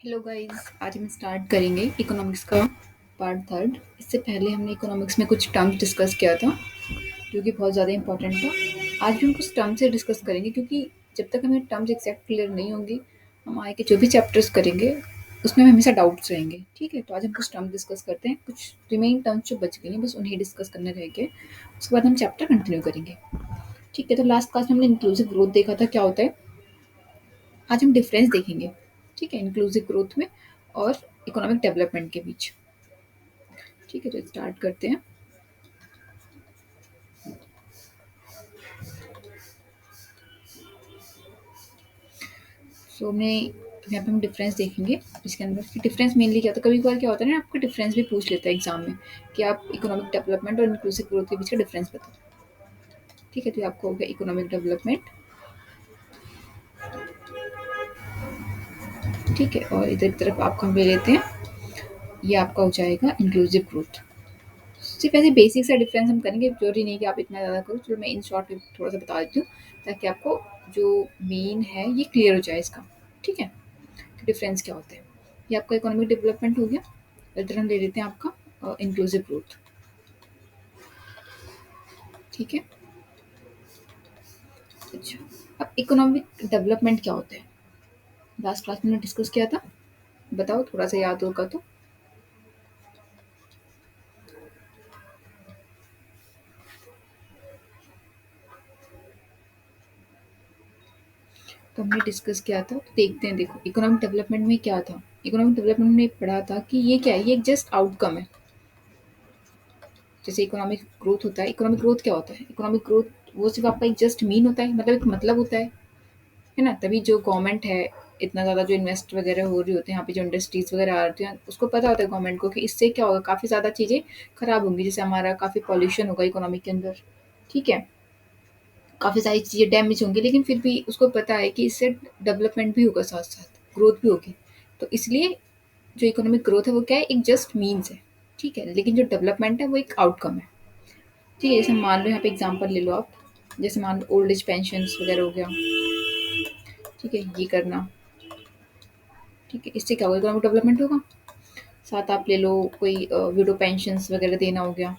Hello guys, आज हम start करेंगे इकोनॉमिक्स का पार्ट थर्ड। इससे पहले हमने इकोनॉमिक्स में कुछ टर्म्स डिस्कस किया था जो कि बहुत ज़्यादा इंपॉर्टेंट था। आज भी हम कुछ टर्म्स से डिस्कस करेंगे क्योंकि जब तक हमें टर्म्स एग्जैक्ट क्लियर नहीं होंगी, हम आगे के जो भी चैप्टर्स करेंगे उसमें हमें हमेशा डाउट्स रहेंगे। ठीक है, तो आज हम कुछ टर्म्स डिस्कस करते हैं। कुछ रिमेनिंग टर्म्स जो बच गई हैं बस उन्हें डिस्कस करने रहेंगे, उसके बाद हम चैप्टर कंटिन्यू करेंगे। ठीक है, तो लास्ट क्लास में हमने इंक्लूसिव ग्रोथ देखा था क्या होता है। आज हम डिफरेंस देखेंगे, ठीक है, इंक्लूसिव ग्रोथ में और इकोनॉमिक डेवलपमेंट के बीच। ठीक है, तो स्टार्ट करते हैं। सो हमने यहाँ पे हम डिफरेंस देखेंगे। इसके अंदर डिफरेंस मेनली क्या होता है, कभी कभार क्या होता है ना, आपको डिफरेंस भी पूछ लेता है एग्जाम में कि आप इकोनॉमिक डेवलपमेंट और इंक्लूसिव ग्रोथ के बीच का डिफरेंस बताओ। ठीक है, तो ये आपको हो गया इकोनॉमिक डेवलपमेंट। ठीक है, और इधर की तरफ आपको हम ले लेते हैं, ये आपका हो जाएगा इंक्लूसिव ग्रोथ। सिर्फ ऐसे बेसिक सा डिफरेंस हम करेंगे, जरूरी नहीं कि आप इतना ज़्यादा करो। चलो मैं इन शॉर्ट में थोड़ा सा बता देती हूँ ताकि आपको जो मेन है ये क्लियर हो जाए इसका। ठीक है, तो डिफरेंस क्या होता है, ये आपका इकोनॉमिक डेवलपमेंट हो गया। इधर हम ले लेते हैं आपका इंक्लूसिव ग्रोथ। ठीक है, अच्छा, अब इकोनॉमिक डेवलपमेंट क्या होता है, लास्ट क्लास में हमने डिस्कस किया था, बताओ थोड़ा सा याद होगा तो। तो हमने डिस्कस किया था, तो देखते हैं। देखो इकोनॉमिक डेवलपमेंट में क्या था, इकोनॉमिक डेवलपमेंट में पढ़ा था कि ये क्या है, ये एक जस्ट आउटकम है। जैसे इकोनॉमिक ग्रोथ होता है, इकोनॉमिक ग्रोथ क्या होता है, इकोनॉमिक ग्रोथ वो सिर्फ आपका एक जस्ट मीन होता है, मतलब एक मतलब होता है ना। तभी जो गवर्नमेंट है, इतना ज़्यादा जो इन्वेस्ट वगैरह हो रही होती है यहाँ पे, जो इंडस्ट्रीज वगैरह आ रही हैं, उसको पता होता है गवर्नमेंट को कि इससे क्या होगा, काफ़ी ज़्यादा चीज़ें खराब होंगी। जैसे हमारा काफ़ी पॉल्यूशन होगा इकोनॉमी के अंदर, ठीक है, काफ़ी सारी चीज़ें डैमेज होंगी, लेकिन फिर भी उसको पता है कि इससे डेवलपमेंट भी होगा, साथ साथ ग्रोथ भी होगी। तो इसलिए जो इकोनॉमिक ग्रोथ है वो क्या है, एक जस्ट मीन्स है। ठीक है, लेकिन जो डेवलपमेंट है वो एक आउटकम है। ठीक है, जैसे मान लो यहाँ पे एग्जांपल ले लो आप, जैसे मान लो ओल्ड एज पेंशन्स वगैरह हो गया। ठीक है, ये करना, ठीक है, इससे क्या होगा, इकोनॉमिक डेवलपमेंट होगा। साथ आप ले लो कोई विडो पेंशन्स वगैरह देना हो गया।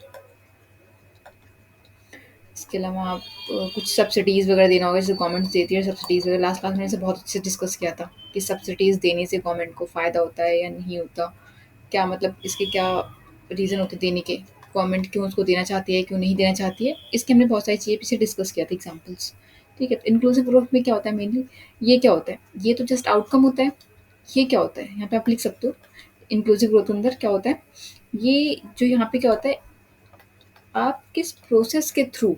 इसके अलावा आप कुछ सब्सिडीज़ वगैरह देना होगा, जैसे गवर्नमेंट देती है सब्सिडीज़ वगैरह। लास्ट क्लास में इसे बहुत अच्छे से डिस्कस किया था कि सब्सिडीज़ देने से गवर्नमेंट को फ़ायदा होता है या नहीं होता, क्या मतलब इसके क्या रीज़न होते हैं देने के, गवर्नमेंट क्यों उसको देना चाहती है, क्यों नहीं देना चाहती है। इसके हमने बहुत सारी चीज़ें पीछे डिस्कस किया था, एग्जाम्पल्स। ठीक है, इंक्लूसिव ग्रोथ में क्या होता है मेनली, ये क्या होता है, ये तो जस्ट आउटकम होता है। ये क्या होता है, यहाँ पे आप लिख सकते हो इंक्लूसिव ग्रोथ के अंदर क्या होता है। ये जो यहाँ पे क्या होता है, आप किस प्रोसेस के थ्रू,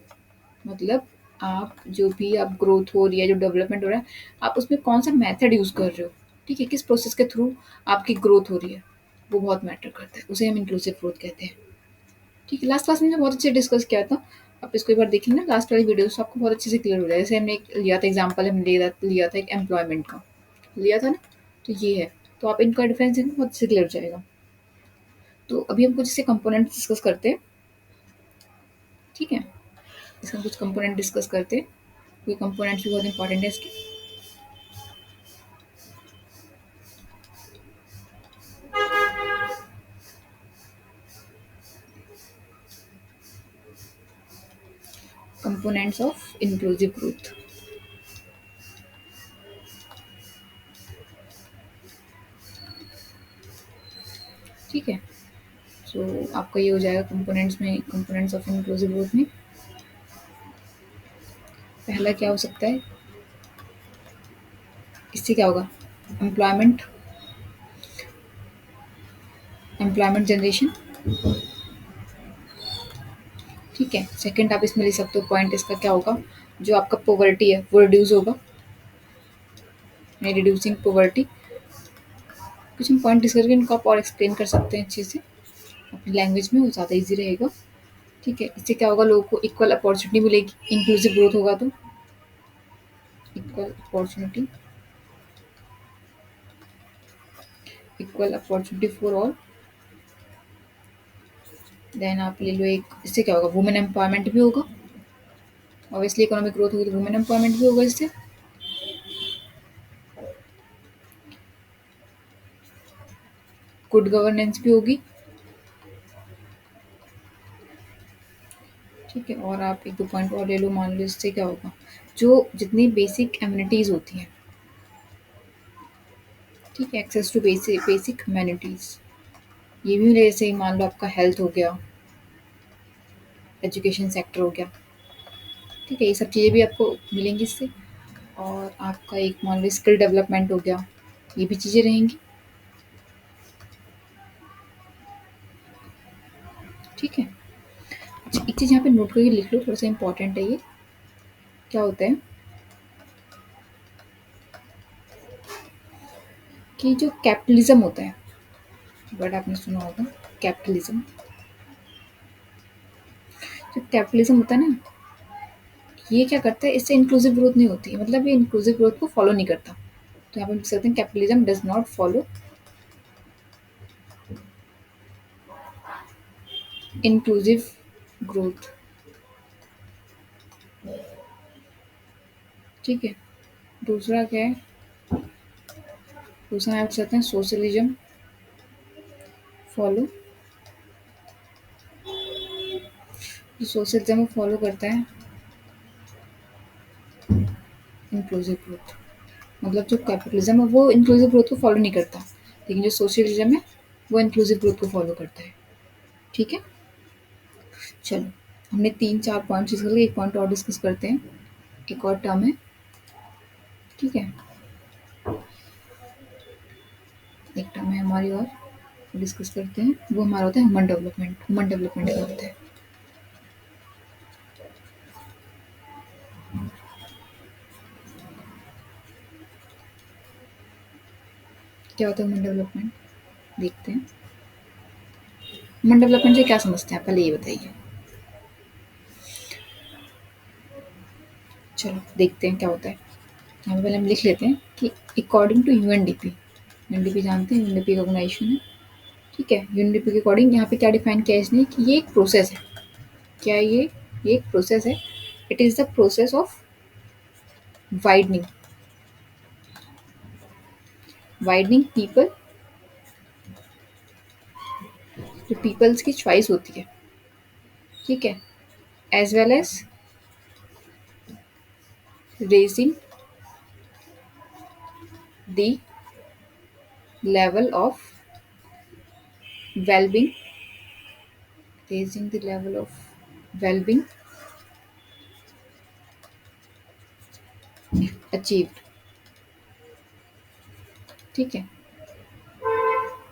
मतलब आप जो भी आप ग्रोथ हो रही है, जो डेवलपमेंट हो रहा है, आप उसमें कौन सा मेथड यूज़ कर रहे हो। ठीक है, किस प्रोसेस के थ्रू आपकी ग्रोथ हो रही है, वो बहुत मैटर करता है, उसे हम इंक्लूसिव ग्रोथ कहते हैं। ठीक है, लास्ट क्लास में हमने बहुत अच्छे से डिस्कस किया था। आप इसको एक बार देखेंगे ना, लास्ट वाली वीडियो, आपको बहुत अच्छे से क्लियर हो जाएगा। जैसे हमने एक लिया था एग्जाम्पल, हमने लिया था एक एम्प्लॉयमेंट का, लिया था ना, तो ये है। तो आप इनका डिफरेंस देखें, बहुत अच्छे से क्लियर हो जाएगा। तो अभी हम कुछ इससे कंपोनेंट्स डिस्कस करते हैं। ठीक है, इसका कुछ कंपोनेंट डिस्कस करते हैं, क्योंकि कंपोनेंट्स भी बहुत इंपॉर्टेंट है इसके। Components of inclusive growth. ठीक है, सो आपका ये हो जाएगा कंपोनेंट्स में, कंपोनेंट्स ऑफ इंक्लूसिव ग्रोथ में पहला क्या हो सकता है, इससे क्या होगा, एम्प्लॉयमेंट, एम्प्लॉयमेंट जनरेशन। ठीक है, सेकंड आप इसमें ले सकते हो पॉइंट, इसका क्या होगा, जो आपका पॉवर्टी है वो रिड्यूस होगा, रिड्यूसिंग पॉवर्टी। कुछ हम पॉइंट डिस्कस करके इनको आप और एक्सप्लेन कर सकते हैं अच्छे से अपनी लैंग्वेज में, वो ज़्यादा ईजी रहेगा। ठीक है, इससे क्या होगा, लोगों को इक्वल अपॉर्चुनिटी मिलेगी, इंक्लूसिव ग्रोथ होगा तो equal opportunity, equal opportunity for all. Then आप ले लो एक, इससे क्या होगा, वुमेन एम्पावरमेंट भी होगा। ऑब्वियसली इकोनॉमिक ग्रोथ होगी तो वुमेन एम्पावरमेंट भी होगा इससे। गुड गवर्नेंस भी होगी। ठीक है, और आप 1-2 पॉइंट और ले लो, मान लो इससे क्या होगा, जो जितनी बेसिक एमिनिटीज़ होती हैं, ठीक है, एक्सेस टू बेसिक एमिनिटीज़, ये भी जैसे ही मान लो आपका हेल्थ हो गया, एजुकेशन सेक्टर हो गया, ठीक है, ये सब चीज़ें भी आपको मिलेंगी इससे। और आपका एक मान लो स्किल डेवलपमेंट हो गया, ये भी चीज़ें रहेंगी, ठीक है। अच्छा, एक चीज़ यहाँ पे नोट करके लिख लो, थोड़ा सा इंपॉर्टेंट है ये। क्या होता है कि जो कैपिटलिज्म होता है, वर्ड आपने सुना होगा, कैपिटलिज्म। जो कैपिटलिज्म होता है ना, ये क्या करता है, इससे इंक्लूसिव ग्रोथ नहीं होती है, मतलब ये इंक्लूसिव ग्रोथ को फॉलो नहीं करता। तो यहाँ पे हम लिख सकते हैं capitalism does not follow inclusive growth, ठीक है। दूसरा क्या है, दूसरा आप चाहते हैं सोशलिज्म फॉलो, जो सोशलिज्म फॉलो करता है इंक्लूसिव ग्रोथ, मतलब जो कैपिटलिज्म है वो इंक्लूसिव ग्रोथ को फॉलो नहीं करता, लेकिन जो सोशलिज्म है वो इंक्लूसिव ग्रोथ को फॉलो करता है, ठीक है। चलो, हमने 3-4 पॉइंट डिस्कस कर लिए, एक पॉइंट और डिस्कस करते हैं, एक और टर्म है, ठीक है, एक टर्म है हमारी और डिस्कस करते हैं, वो हमारा होता है ह्यूमन डेवलपमेंट। ह्यूमन डेवलपमेंट क्या होता है, क्या होता है ह्यूमन डेवलपमेंट, देखते हैं। ह्यूमन डेवलपमेंट से क्या समझते हैं आप, पहले ये बताइए। चलो देखते हैं क्या होता है। यहाँ पे पहले हम लिख लेते हैं कि अकॉर्डिंग टू यूएनडीपी, यूएनडीपी जानते हैं, यूएनडीपी ऑर्गेनाइजेशन है, ठीक है। यूएनडीपी के अकॉर्डिंग यहाँ पे क्या डिफाइन किया है इसने कि ये एक प्रोसेस है। क्या ये एक प्रोसेस है, it is the process of widening, widening people, जो पीपल्स की चॉइस होती है, ठीक है, as well as raising the level of wellbeing, raising the level of well-being achieved, ठीक है।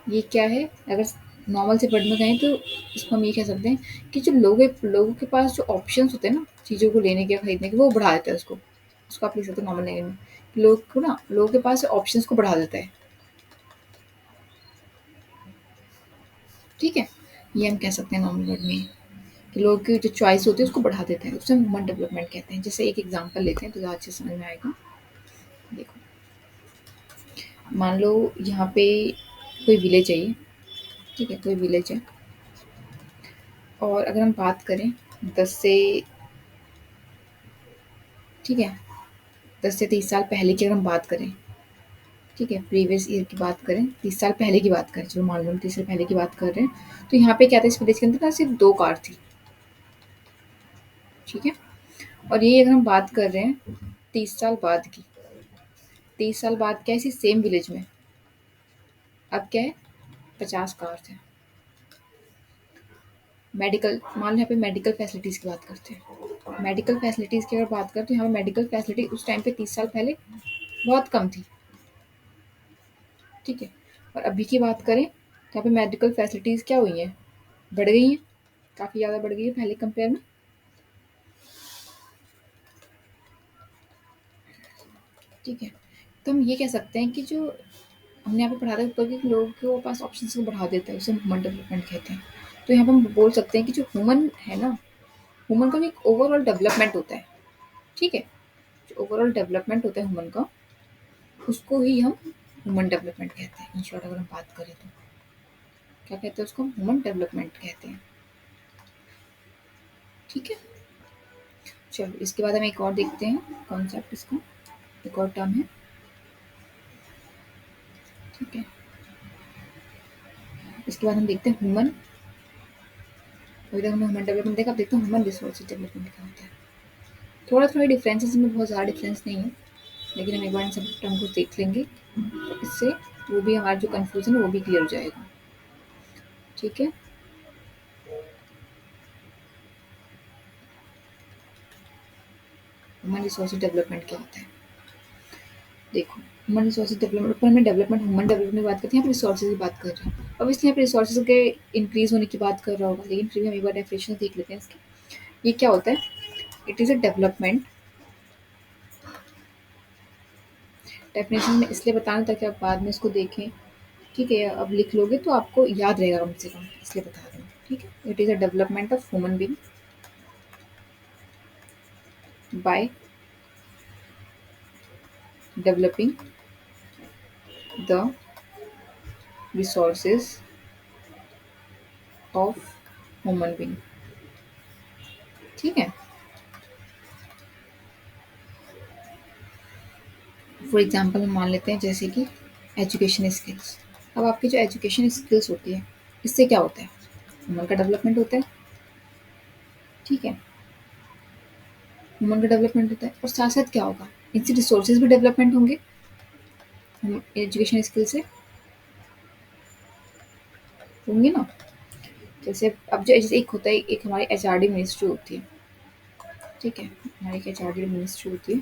ये क्या है, अगर नॉर्मल से वर्ड में कहें तो इसको हम ये कह सकते हैं कि जो लोगों के पास जो ऑप्शंस होते हैं ना चीज़ों को लेने के या खरीदने के, वो बढ़ा देता है उसको। उसको आप लिख सकते हो नॉर्मल लैंग्वेज में, कि लोगों के पास ऑप्शंस को बढ़ा देता है, ठीक है। ये हम कह सकते हैं नॉर्मल वर्ड में, कि लोगों की जो चॉइस होती है उसको बढ़ा देते हैं, उससे हम ह्यूमन डेवलपमेंट कहते हैं। जैसे एक एग्जांपल लेते हैं तो ज़्यादा अच्छे से समझ में आएगा। देखो, मान लो यहाँ पे कोई विलेज है ये, ठीक है, कोई विलेज है, और अगर हम बात करें 10 से, ठीक है, 10 से 30 साल पहले की अगर हम बात करें, ठीक है, प्रीवियस ईयर की बात करें, 30 साल पहले की बात करें, चलो मान लो हम 30 साल पहले की बात कर रहे हैं, तो यहाँ पे क्या था, इस विलेज के अंदर ना सिर्फ 2 कार थी, ठीक है। और ये अगर हम बात कर रहे हैं 30 साल बाद की, 30 साल बाद क्या है, इसी सेम विलेज में अब क्या है, 50 कार्स हैं। मेडिकल, मान लो यहाँ पे मेडिकल फैसिलिटीज़ की बात करते हैं। मेडिकल फैसिलिटीज़ की अगर बात करें तो यहाँ पे मेडिकल फैसिलिटी उस टाइम पे 30 साल पहले बहुत कम थी, ठीक है। और अभी की बात करें तो यहाँ पे मेडिकल फैसिलिटीज़ क्या हुई हैं, बढ़ गई हैं, काफ़ी ज़्यादा बढ़ गई है पहले कंपेयर में, ठीक है। तो हम ये कह सकते हैं कि जो हमने यहाँ पे पढ़ा था ऊपर कि लोगों के पास ऑप्शंस को बढ़ा देता है, उसे ह्यूमन डेवलपमेंट कहते हैं। तो यहाँ पे हम बोल सकते हैं कि जो ह्यूमन है ना, ह्यूमन का जो एक ओवरऑल डेवलपमेंट होता है, ठीक है, जो ओवरऑल डेवलपमेंट होता है ह्यूमन का, उसको ही हम ह्यूमन डेवलपमेंट कहते हैं। इन शॉर्ट अगर हम बात करें तो क्या कहते हैं, उसको हम ह्यूमन डेवलपमेंट कहते हैं, ठीक है। चलो इसके बाद हम एक और देखते हैं कॉन्सेप्ट, इसका एक और टर्म है, ठीक है, इसके बाद हम देखते हैं ह्यूमन। अभी तक हमने ह्यूमन डेवलपमेंट देखा, अब देखते हैं ह्यूमन रिसोर्सेज डेवलपमेंट क्या होता है। थोड़ा थोड़ा डिफरेंसेस में बहुत ज़्यादा डिफरेंस नहीं है, लेकिन हम एक बार इन सब टर्म को देख लेंगे, तो इससे वो भी हमारा जो कन्फ्यूज़न है वो भी क्लियर हो जाएगा। ठीक है? ह्यूमन रिसोर्सेज डेवलपमेंट क्या होता है? देखो, ह्यूमन रिसोर्सेज डेवलपमेंट, ऊपर हमने डेवलपमेंट ह्यूमन डेवलपमेंट की बात करते हैं, यहाँ पे रिसोर्सेज की बात कर रहे हैं। ऑब्वियसली यहाँ पे रिसोर्सेज के इंक्रीज होने की बात कर रहा होगा, लेकिन फिर भी हम एक बार डेफिनेशन देख लेते हैं इसकी। ये क्या होता है? It is a development. Definition में इसलिए बता रहा हूँ ताकि आप बाद में इसको देखें। ठीक है? अब लिख लोगे तो आपको याद रहेगा कम से कम, इसलिए बता रही हूँ। ठीक है? It is a development of human being by developing the resources of human being. ठीक है? फॉर एग्ज़ाम्पल हम मान लेते हैं जैसे कि एजुकेशन स्किल्स। अब आपकी जो एजुकेशन स्किल्स होती है, इससे क्या होता है? ह्यूमन का डेवलपमेंट होता है। ठीक है? ह्यूमन का डेवलपमेंट होता है और साथ-साथ क्या होगा? इनसे रिसोर्सेज भी डेवलपमेंट होंगे, एजुकेशन स्किल से होंगे ना। जैसे अब जो जैसे एक होता है, एक हमारी एचआरडी मिनिस्ट्री होती है। ठीक है? हमारी एक एचआरडी मिनिस्ट्री होती है।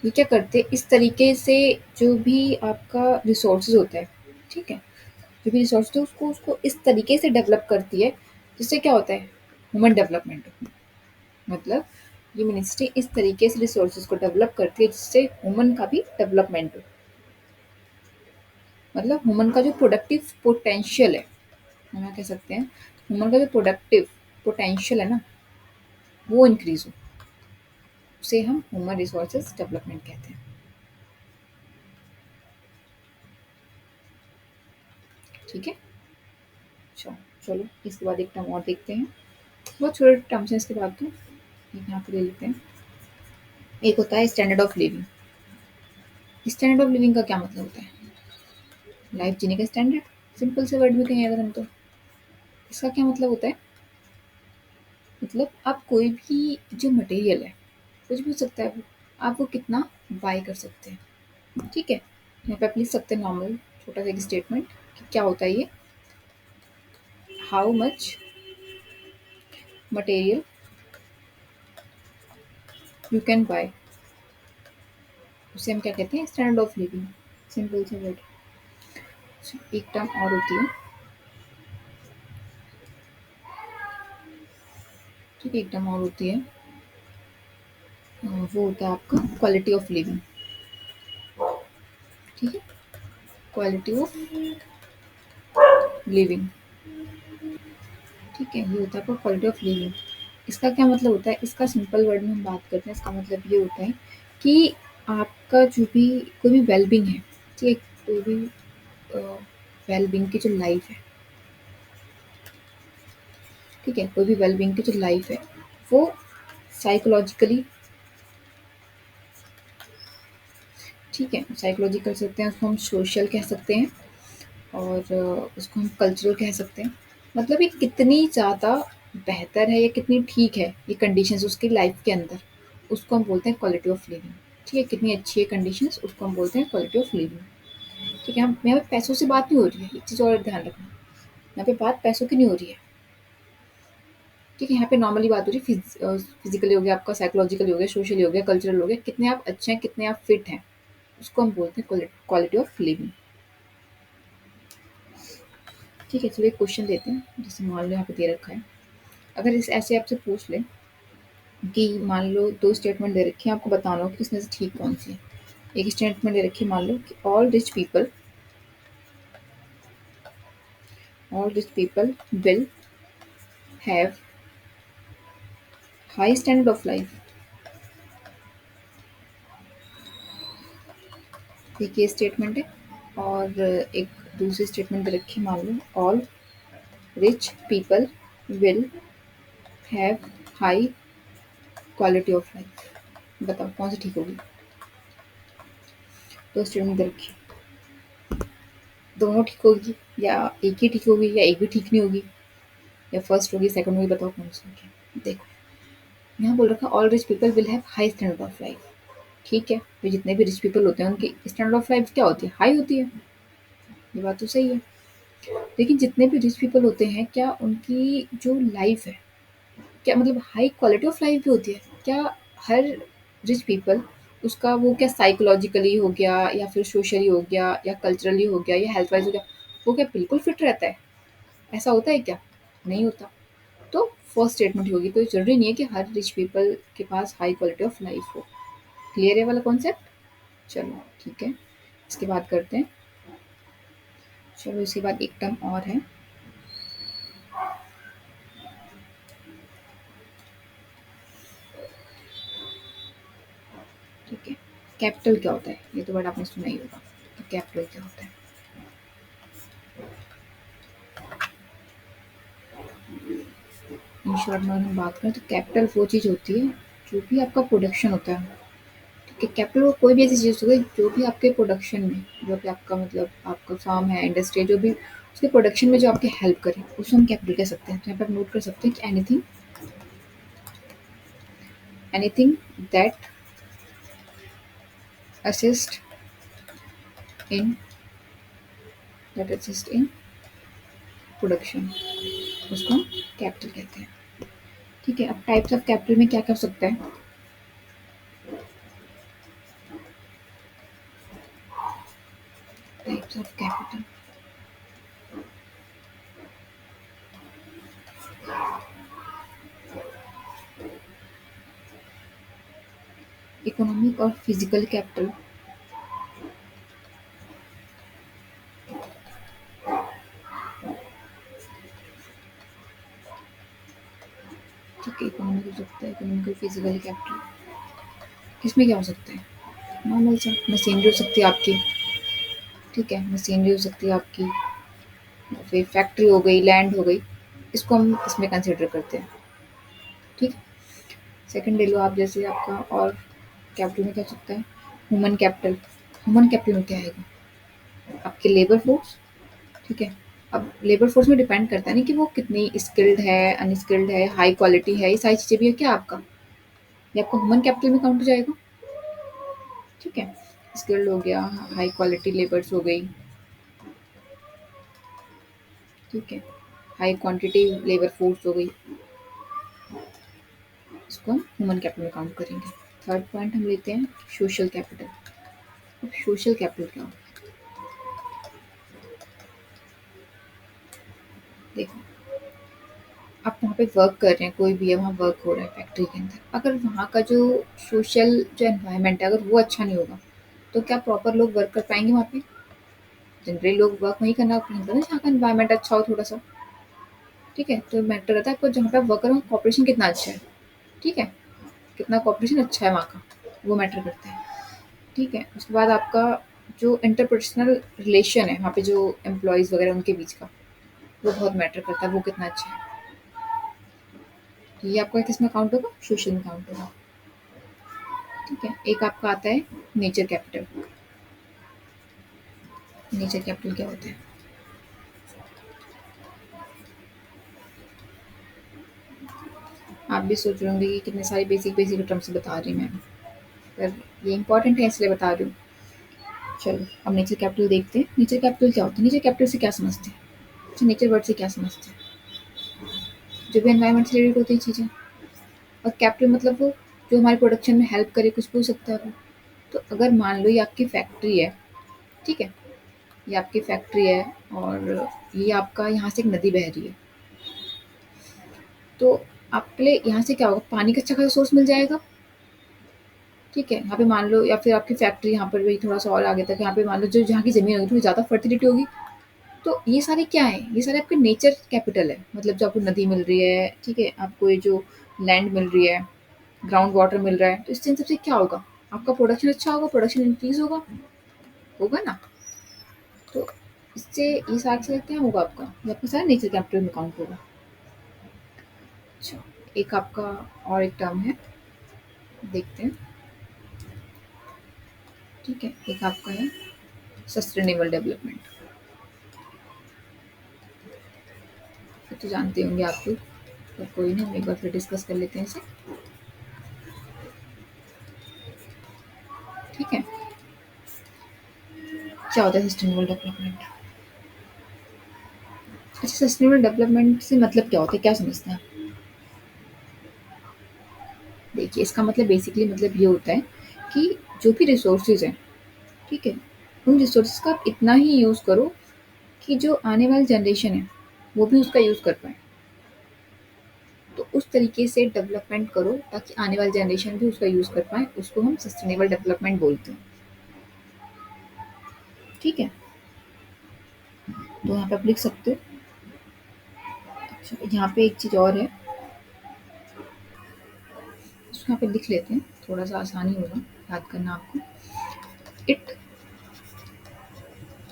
ये क्या करते हैं, इस तरीके से जो भी आपका रिसोर्सेज होता है, ठीक है? जो भी रिसोर्स होता है उसको उसको इस तरीके से डेवलप करती है, जिससे क्या होता है? Human development. मतलब ये मिनिस्ट्री इस तरीके से रिसोर्सेज को डेवलप करती है जिससे ह्यूमन का भी डेवलपमेंट हो। मतलब ह्यूमन का जो प्रोडक्टिव पोटेंशियल है, हम यहाँ कह सकते हैं ह्यूमन का जो प्रोडक्टिव पोटेंशियल है ना, वो इंक्रीज हो, उसे हम ह्यूमन रिसोर्सेज डेवलपमेंट कहते हैं। ठीक है? चलो चलो इसके बाद एक टर्म और देखते हैं। बहुत छोटे टर्म्स हैं इसके बाद तो, एक यहाँ पे ले लेते हैं। एक होता है standard of living. Standard of living का क्या मतलब होता है? लाइफ जीने का स्टैंडर्ड, सिंपल से वर्ड में कहें अगर हम तो। इसका क्या मतलब होता है? मतलब आप कोई भी जो मटेरियल है, कुछ भी हो सकता है वो, आप वो कितना बाय कर सकते हैं। ठीक है? यहाँ पे आप लिख सकते हैं नॉर्मल छोटा सा एक स्टेटमेंट कि क्या होता है ये, how much material you can buy, उसे हम क्या कहते हैं? Standard of living. सिंपल से वर्ड। एक टर्म और होती है। ठीक है? एक टर्म और होती है, वो होता है आपका क्वालिटी ऑफ लिविंग। ठीक है? Quality of living. ठीक है? ये होता है आपका क्वालिटी ऑफ लिविंग। इसका क्या मतलब होता है? इसका सिंपल वर्ड में हम बात करते हैं, इसका मतलब ये होता है कि आपका जो भी कोई भी वेल-बीइंग है, ठीक है? कोई भी वेल-बीइंग की जो लाइफ है, ठीक है? कोई भी वेल-बीइंग की जो लाइफ है, वो साइकोलॉजिकली, ठीक है? साइकोलॉजी कह सकते हैं, उसको हम सोशल कह सकते हैं और उसको हम कल्चरल कह सकते हैं। मतलब ये कितनी ज़्यादा बेहतर है या कितनी ठीक है ये कंडीशंस उसकी लाइफ के अंदर, उसको हम बोलते हैं क्वालिटी ऑफ लिविंग। ठीक है? कितनी अच्छी है कंडीशंस, उसको हम बोलते हैं क्वालिटी ऑफ लिविंग। ठीक है? हम यहाँ पे पैसों से बात नहीं हो रही है, एक चीज़ और ध्यान रखना, यहाँ पे बात पैसों की नहीं हो रही है। ठीक है? यहाँ पे नॉर्मली बात हो रही है फिज़िकली हो गया आपका, साइकोलॉजिकली हो गया, सोशली हो गया, कल्चरल हो गया, कितने आप अच्छे हैं, कितने आप फिट हैं, उसको हम बोलते हैं क्वालिटी ऑफ लिविंग। ठीक है? चलिए एक क्वेश्चन लेते हैं, जैसे मान लो यहाँ पे दे रखा है, अगर इस ऐसे आपसे पूछ ले कि मान लो 2 स्टेटमेंट दे रखी हैं, आपको बताना हो कि इसमें से ठीक कौन-सी है। एक स्टेटमेंट दे रखी है, मान लो कि all rich people will have high standard of life. एक ये स्टेटमेंट है और एक दूसरी स्टेटमेंट दे रखी है, मान लो all rich people will have high quality of life. बताओ कौन सी ठीक होगी? 2 स्टेटमेंट दे रखी है। दोनों ठीक होगी या एक ही ठीक होगी या एक भी ठीक नहीं होगी या फर्स्ट होगी सेकंड होगी, बताओ कौन सी होगी? देखो, यहाँ बोल रखा all rich people will have high standard of life. ठीक है, तो जितने भी रिच पीपल होते हैं उनकी स्टैंडर्ड ऑफ लाइफ क्या होती है? हाई होती है। ये बात तो सही है। लेकिन जितने भी रिच पीपल होते हैं क्या उनकी जो लाइफ है, क्या मतलब हाई क्वालिटी ऑफ लाइफ भी होती है? क्या हर रिच पीपल उसका वो क्या साइकोलॉजिकली हो गया या फिर सोशली हो गया या कल्चरली हो गया या हेल्थ वाइज हो गया, वो क्या बिल्कुल फिट रहता है? ऐसा होता है क्या? नहीं होता। तो फर्स्ट स्टेटमेंट होगी, तो ज़रूरी नहीं है कि हर रिच पीपल के पास हाई क्वालिटी ऑफ लाइफ हो। क्लियर है वाला कॉन्सेप्ट? चलो ठीक है, इसके बाद करते हैं। चलो इसके बाद एक टर्म और है। ठीक है, कैपिटल क्या होता है? ये तो वर्ड आपने सुना ही होगा। तो कैपिटल क्या होता है? इन शॉर्ट में अगर हम बात करें तो कैपिटल वो चीज़ होती है जो भी आपका प्रोडक्शन होता है। ठीक है, कैपिटल वो कोई भी ऐसी चीज़ हो गई जो भी आपके प्रोडक्शन में, जो भी आपका मतलब आपका फार्म है, इंडस्ट्री है, जो भी उसके प्रोडक्शन में जो आपकी हेल्प करे उसको हम कैपिटल कह सकते हैं। तो यहाँ पे आप नोट कर सकते हैं कि anything, anything that assist in, that assist in production, उसको हम कैपिटल कहते हैं। ठीक है, अब टाइप्स ऑफ कैपिटल में क्या क्या हो सकता है? टाइप्स ऑफ कैपिटल, इकोनॉमिक और फिजिकल कैपिटल। ठीक है, इकोनॉमिक हो सकता है, इकोनॉमिकल फिजिकल कैपिटल। किसमें क्या हो सकता है? नॉर्मल सा मशीनरी हो सकती है आपकी। ठीक है, मशीनरी हो सकती है आपकी, फिर फैक्ट्री हो गई, लैंड हो गई, इसको हम इसमें कंसिडर करते हैं। ठीक है, सेकंड ले लो आप, जैसे आपका और कैपिटल में क्या हो सकता है? Human capital. ह्यूमन कैपिटल में क्या आएगा? आपके लेबर फोर्स। ठीक है, अब लेबर फोर्स में डिपेंड करता है ना कि वो कितनी स्किल्ड है, अनस्किल्ड है, हाई क्वालिटी है, ये सारी चीज़ें भी है क्या आपका, ये आपका ह्यूमन कैपिटल में काउंट हो जाएगा। ठीक है, स्किल्ड हो गया, हाई क्वालिटी लेबर्स हो गई। ठीक है, हाई क्वांटिटी लेबर फोर्स हो गई, इसको हम ह्यूमन कैपिटल में काउंट करेंगे। थर्ड पॉइंट हम लेते हैं सोशल कैपिटल। अब सोशल कैपिटल क्या होता है? देखो, आप वहाँ पे वर्क कर रहे हैं, कोई भी है वहाँ वर्क हो रहा है फैक्ट्री के अंदर, अगर वहाँ का जो सोशल जो एनवायरनमेंट है अगर वो अच्छा नहीं होगा तो क्या प्रॉपर लोग वर्क कर पाएंगे वहाँ पे? जनरली लोग वर्क वहीं करना पसंद करते हैं जहाँ का एनवायरनमेंट अच्छा हो थोड़ा सा। ठीक है, तो मैटर रहता है आपको जहाँ पे आप वर्क करो कॉपरेशन कितना अच्छा है। ठीक है, कितना कॉपरेशन अच्छा है वहाँ का, वो मैटर करता है। ठीक है, उसके बाद आपका जो इंटरपर्सनल रिलेशन है वहाँ पे जो एम्प्लॉयज़ वगैरह उनके बीच का, वो बहुत मैटर करता है, वो कितना अच्छा है। तो ये आपका किस में काउंट होगा? सोशल में काउंट होगा। ठीक है, एक आपका आता है नेचर कैपिटल। नेचर कैपिटल क्या होता है? आप भी सोच रहे होंगे कि कितने सारे बेसिक बेसिक टर्म्स बता रही मैं, पर ये इंपॉर्टेंट है इसलिए बता रही हूँ। चलो अब नेचर कैपिटल देखते हैं। नेचर कैपिटल क्या होता है? नेचर कैपिटल से क्या समझते हैं? अच्छा, नेचर वर्ड से क्या समझते हैं? जो भी एनवायरनमेंट से रिलेटेड होती है चीज़ें। और कैपिटल मतलब वो जो हमारे प्रोडक्शन में हेल्प करे, कुछ भी हो सकता है वो। तो अगर मान लो ये आपकी फैक्ट्री है, ठीक है, ये आपकी फैक्ट्री है और ये आपका यहाँ से एक नदी बह रही है, तो आपके लिए यहाँ से क्या होगा? पानी का अच्छा खासा सोर्स मिल जाएगा। ठीक है, यहाँ पे मान लो या फिर आपकी फैक्ट्री यहाँ पर भी थोड़ा सा और आगे तक, यहाँ पे मान लो जो जहाँ की ज़मीन होगी थोड़ी ज़्यादा फर्टिलिटी होगी। तो ये सारे क्या है? ये सारे आपके नेचर कैपिटल है, मतलब जो आपको नदी मिल रही है, ठीक है, आपको ये जो लैंड मिल रही है, ग्राउंड वाटर मिल रहा है, तो इससे इन सबसे क्या होगा? आपका प्रोडक्शन अच्छा होगा, प्रोडक्शन इंक्रीज होगा, होगा ना? तो इससे ये सारे से क्या होगा आपका? ये आपका सारा नेचर कैपिटल में काउंट होगा। अच्छा, एक आपका और एक टर्म है, देखते हैं। ठीक है, एक आपका है सस्टेनेबल डेवलपमेंट। तो जानते होंगे आप लोग, तो कोई नहीं, हम एक बार फिर डिस्कस कर लेते हैं इसे। ठीक है, क्या होता है सस्टेनेबल डेवलपमेंट? अच्छा, सस्टेनेबल डेवलपमेंट से मतलब क्या होता है, क्या समझते हैं आप? देखिए, इसका मतलब बेसिकली मतलब ये होता है कि जो भी रिसोर्सेज हैं, ठीक है, उन रिसोर्सेज का आप इतना ही यूज़ करो कि जो आने वाली जनरेशन है वो भी उसका यूज़ कर पाए। तो उस तरीके से डेवलपमेंट करो ताकि आने वाली जनरेशन भी उसका यूज़ कर पाए, उसको हम सस्टेनेबल डेवलपमेंट बोलते हैं। ठीक है, तो यहाँ पे आप लिख सकते हो। अच्छा, यहाँ पे एक चीज़ और है, इसको यहाँ पे लिख लेते हैं, थोड़ा सा आसानी होगा याद करना आपको। It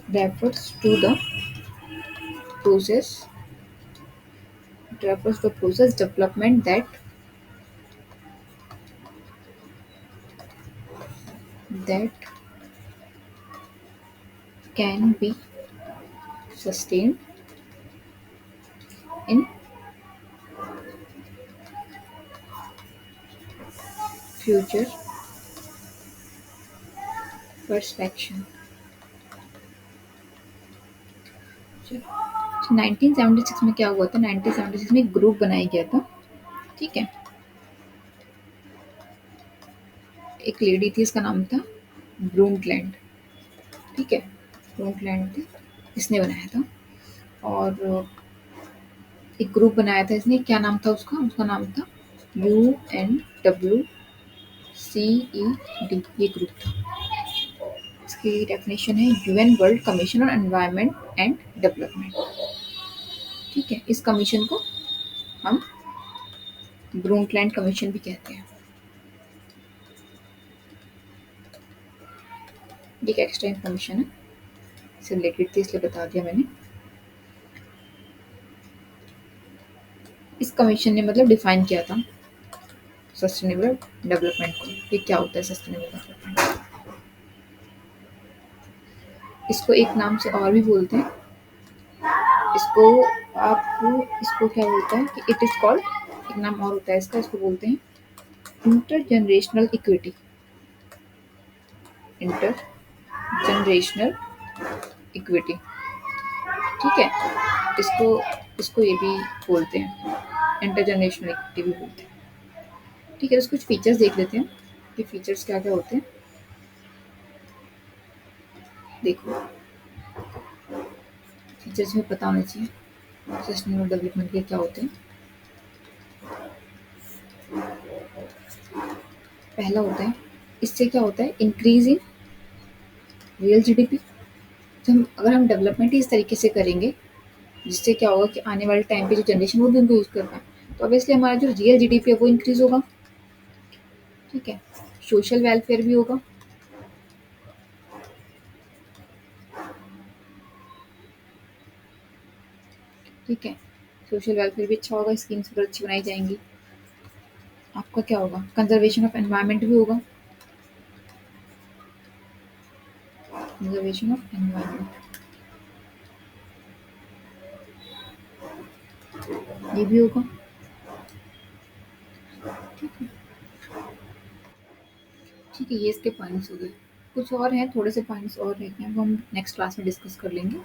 refers to the process it refers to process development that can be sustained in future perspection। 1976 में क्या हुआ था, 1976 में एक ग्रुप बनाया गया था। ठीक है, एक लेडी थी, इसका नाम था ब्रूनटलैंड। ठीक है, ब्रूनटलैंड थी, इसने बनाया था। और एक ग्रुप बनाया था इसने, क्या नाम था उसका, उसका नाम था UNWCED, ये ग्रुप था। इसकी डेफिनेशन है UN world commission on environment and development. ठीक है, इस कमीशन को हम ब्रूनटलैंड कमीशन भी कहते हैं। ये एक एक्स्ट्रा इन्फॉर्मेशन है, इससे रिलेटेड थी इसलिए बता दिया मैंने। इस कमीशन ने मतलब डिफाइन किया था सस्टेनेबल डेवलपमेंट को, ये क्या होता है सस्टेनेबल डेवलपमेंट। इसको एक नाम से और भी बोलते हैं, इसको आप इसको क्या बोलते हैं कि इट इज कॉल्ड, एक नाम और होता है इसका, इसको बोलते हैं inter generational equity. Inter generational equity. ठीक है, इसको इसको ये भी बोलते हैं, इंटर जनरेशनल इक्विटी भी बोलते हैं। ठीक है, तो कुछ फीचर्स देख लेते हैं कि फीचर्स क्या क्या होते हैं। देखो, फीचर्स में पता होना चाहिए सस्टेनेबल डेवलपमेंट के क्या होते हैं। पहला होता है, इससे क्या होता है, इंक्रीज इन रियल जीडीपी। अगर हम डेवलपमेंट ही इस तरीके से करेंगे जिससे क्या होगा कि आने वाले टाइम पे जो जनरेशन वो भी उनको यूज कर पाए, तो ऑब्वियसली हमारा जो रियल जीडीपी है वो इंक्रीज होगा। ठीक है, सोशल वेलफेयर भी होगा। ठीक है, सोशल वेलफेयर भी अच्छा होगा, स्कीम्स अगर अच्छी बनाई जाएंगी। आपका क्या होगा, कंजर्वेशन ऑफ एनवायरनमेंट भी होगा। कंजर्वेशन ऑफ एनवायरनमेंट ये भी होगा। ठीक है, ठीक है, ये इसके पॉइंट्स हो गए। कुछ और हैं, थोड़े से पॉइंट्स और रहते हैं, वो हम नेक्स्ट क्लास में डिस्कस कर लेंगे।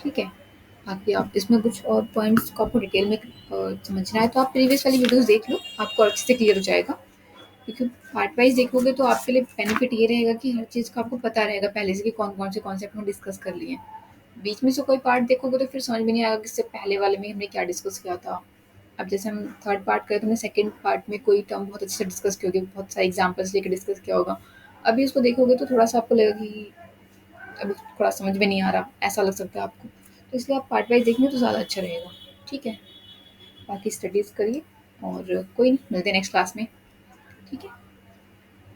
ठीक है, बाकी आप इसमें कुछ और पॉइंट्स को आपको डिटेल में समझना है तो आप प्रीवियस वाली वीडियोस देख लो, आपको अच्छे से क्लियर हो जाएगा। क्योंकि पार्ट वाइज देखोगे तो आपके लिए बेनिफिट ये रहेगा कि हर चीज़ का आपको पता रहेगा पहले से कि कौन कौन से कॉन्सेप्ट हम डिस्कस कर लिए हैं। बीच में से कोई पार्ट देखोगे तो फिर समझ में नहीं आएगा कि इससे पहले वाले में हमने क्या डिस्कस किया था। अब जैसे हम थर्ड पार्ट करें तो हमने सेकंड पार्ट में कोई टर्म बहुत अच्छे से डिस्कस की होगी, बहुत सारे एग्जांपल्स लेके डिस्कस किया होगा। अभी इसको देखोगे तो थोड़ा सा आपको लगेगा कि अभी थोड़ा समझ में नहीं आ रहा, ऐसा लग सकता है आपको। तो इसलिए आप पार्ट वाइज देखेंगे तो ज़्यादा अच्छा रहेगा। ठीक है, बाकी स्टडीज़ करिए और कोई नहीं, मिलते हैं नेक्स्ट क्लास में। ठीक है।